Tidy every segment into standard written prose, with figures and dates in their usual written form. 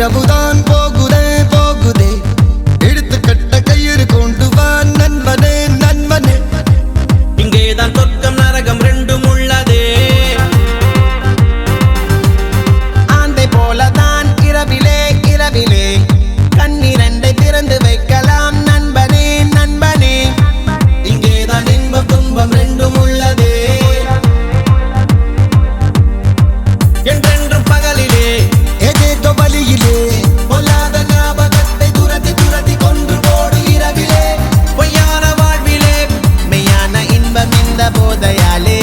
இரவுதான் போகுதே போகுதே, எடுத்து கட்ட கயிறு கொண்டு வா நண்பனே நண்பனே. இங்கேதான் சொர்க்கம் நரகம் ரெண்டும் உள்ளதே. ஆந்தை போலதான் இரவிலே இரவிலே கண்ணிரண்டை திறந்து வைக்கலாம் நண்பனே நண்பனே. இங்கேதான் இன்பம் துன்பம் ரெண்டும் உள்ளதே. என்றென்றும் பகலிலே ஏதேதோ வழியிலே பொல்லாத ஞாபகத்தை துரத்தி துரத்தி கொன்று போடு இரவிலே. பொய்யான வாழ்விலே மெய்யான இன்பம் இந்த போதையாலே.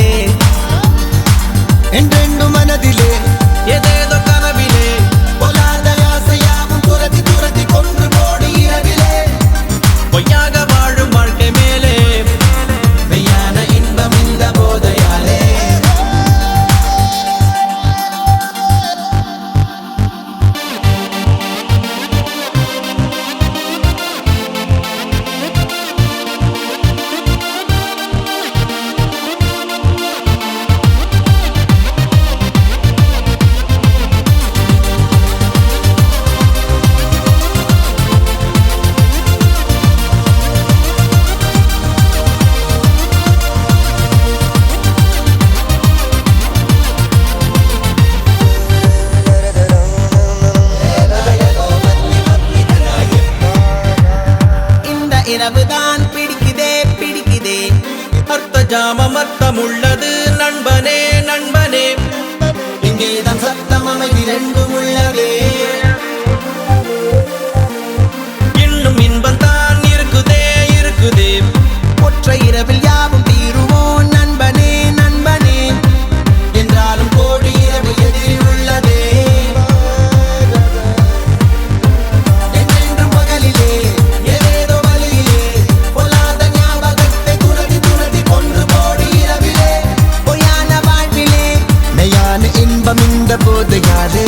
என்றென்று மனதிலே ஏதேதோ கனவிலே பொல்லாத ஆசையாவும் துரத்தி துரத்தி கொன்று போடு இரவிலே. பொய்யாக வாழும் வாழ்க்கை மேலே மெய்யான இன்பம் இந்த போதையாலே. இரவுதான் பிடிக்குதே பிடிக்குதே. அர்த்த ஜாமம் அர்த்தம் உள்ளது நண்பனே நண்பனே. இங்கேதான் சத்தம் அமைதி ரெண்டும் உள்ளதே. இன்னும் இன்பம் தான் இருக்குதே இருக்குதே. ஒற்றை இரவில் யாவும் தீருவோம் நண்பனே நண்பனே. என்றாலும் கோடி இரவு எதிரில் உள்ளதே. என்றென்றும் பகலிலே ஏதேதோ வழியிலே பொல்லாத ஞாபகத்தை துரத்தி துரத்தி கொன்று போடு இரவிலே. பொய்யான வாழ்விலே மெய்யான இன்பம் இந்த போதையாலே.